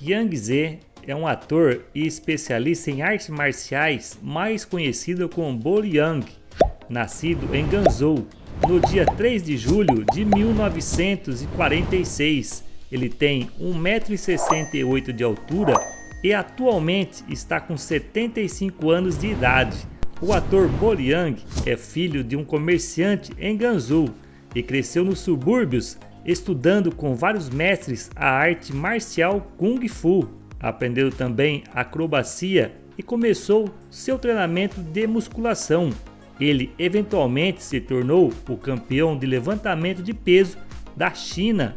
Yang Ze é um ator e especialista em artes marciais, mais conhecido como Bolo Yang, nascido em Guangzhou no dia 3 de julho de 1946. Ele tem 1,68 m de altura e atualmente está com 75 anos de idade. O ator Bolo Yang é filho de um comerciante em Guangzhou e cresceu nos subúrbios, estudando com vários mestres a arte marcial Kung Fu. Aprendeu também acrobacia e começou seu treinamento de musculação. Ele eventualmente se tornou o campeão de levantamento de peso da China.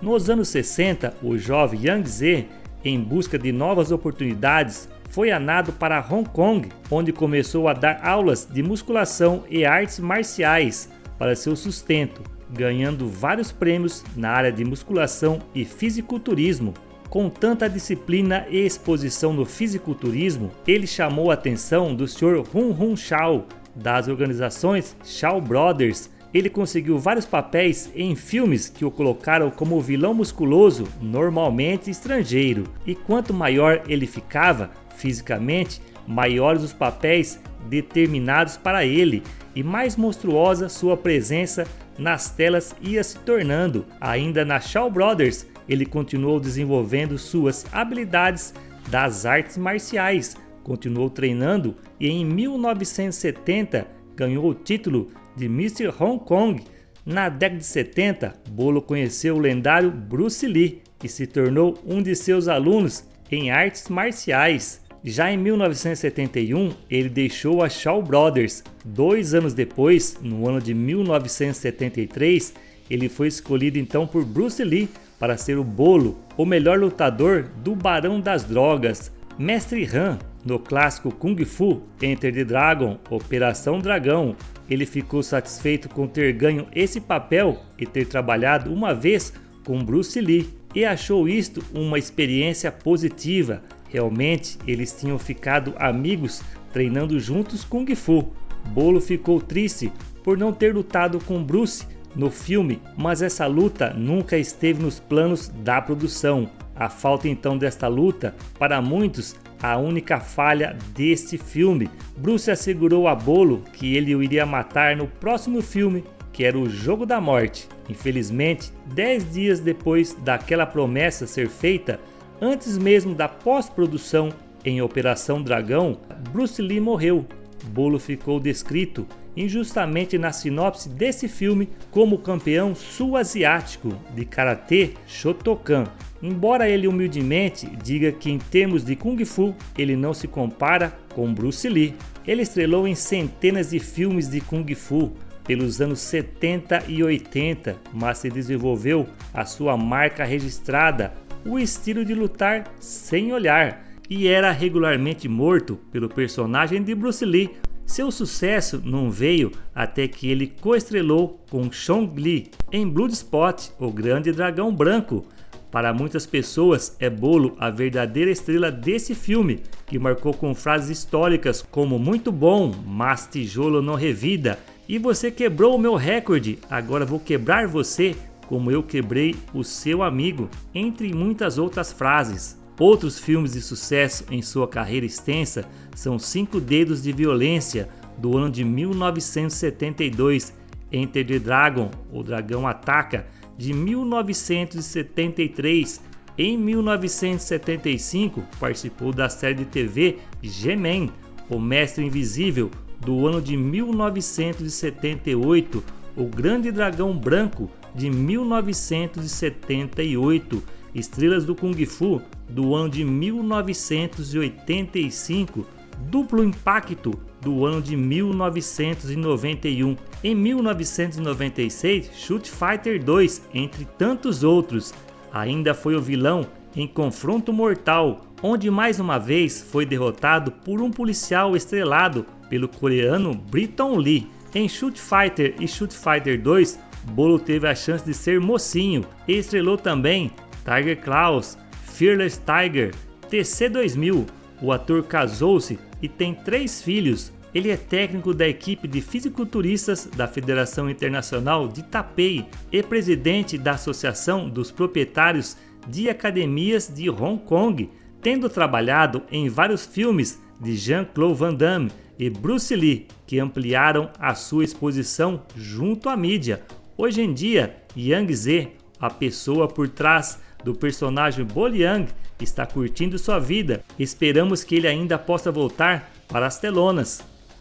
Nos anos 60, o jovem Yang Ze, em busca de novas oportunidades, foi a nado para Hong Kong, onde começou a dar aulas de musculação e artes marciais para seu sustento, ganhando vários prêmios na área de musculação e fisiculturismo. Com tanta disciplina e exposição no fisiculturismo, ele chamou a atenção do Sr. Hun Hun Shao, das organizações Shaw Brothers. Ele conseguiu vários papéis em filmes que o colocaram como vilão musculoso, normalmente estrangeiro. E quanto maior ele ficava fisicamente, maiores os papéis determinados para ele e mais monstruosa sua presença nas telas ia se tornando. Ainda na Shaw Brothers, ele continuou desenvolvendo suas habilidades das artes marciais, continuou treinando e em 1970 ganhou o título de Mr. Hong Kong. Na década de 70, Bolo conheceu o lendário Bruce Lee e se tornou um de seus alunos em artes marciais. Já em 1971, ele deixou a Shaw Brothers. 2 anos depois, no ano de 1973, ele foi escolhido então por Bruce Lee para ser o Bolo, o melhor lutador do Barão das Drogas. Mestre Han, no clássico Kung Fu Enter the Dragon, Operação Dragão, ele ficou satisfeito com ter ganho esse papel e ter trabalhado uma vez com Bruce Lee e achou isto uma experiência positiva. Realmente eles tinham ficado amigos treinando juntos Kung Fu. Bolo ficou triste por não ter lutado com Bruce no filme, mas essa luta nunca esteve nos planos da produção. A falta então desta luta, para muitos, a única falha deste filme. Bruce assegurou a Bolo que ele o iria matar no próximo filme, que era o Jogo da Morte. Infelizmente, 10 dias depois daquela promessa ser feita, antes mesmo da pós-produção em Operação Dragão, Bruce Lee morreu. Bolo ficou descrito injustamente na sinopse desse filme como campeão sul-asiático de karatê Shotokan. Embora ele humildemente diga que em termos de Kung Fu ele não se compara com Bruce Lee. Ele estrelou em centenas de filmes de Kung Fu pelos anos 70 e 80, mas se desenvolveu a sua marca registrada, o estilo de lutar sem olhar, e era regularmente morto pelo personagem de Bruce Lee. Seu sucesso não veio até que ele coestrelou com Chong Li em Bloodsport, o Grande Dragão Branco. Para muitas pessoas é Bolo a verdadeira estrela desse filme, que marcou com frases históricas como "muito bom, mas tijolo não revida" e "você quebrou o meu recorde, agora vou quebrar você como eu quebrei o seu amigo", entre muitas outras frases. Outros filmes de sucesso em sua carreira extensa são 5 Dedos de Violência, do ano de 1972, Enter the Dragon, O Dragão Ataca, de 1973. Em 1975, participou da série de TV G-Man, O Mestre Invisível, do ano de 1978, O Grande Dragão Branco, de 1978, Estrelas do Kung Fu, do ano de 1985, Duplo Impacto, do ano de 1991. Em 1996, Street Fighter 2, entre tantos outros. Ainda foi o vilão em Confronto Mortal, onde mais uma vez foi derrotado por um policial estrelado pelo coreano Britton Lee. Em Street Fighter e Street Fighter 2, Bolo teve a chance de ser mocinho e estrelou também Tiger Claws, Fearless Tiger, TC2000. O ator casou-se e tem 3 filhos. Ele é técnico da equipe de fisiculturistas da Federação Internacional de Taipei e presidente da Associação dos Proprietários de academias de Hong Kong, tendo trabalhado em vários filmes de Jean-Claude Van Damme e Bruce Lee, que ampliaram a sua exposição junto à mídia. Hoje em dia, Yang Zi, a pessoa por trás do personagem Boliang, está curtindo sua vida. Esperamos que ele ainda possa voltar para as telonas.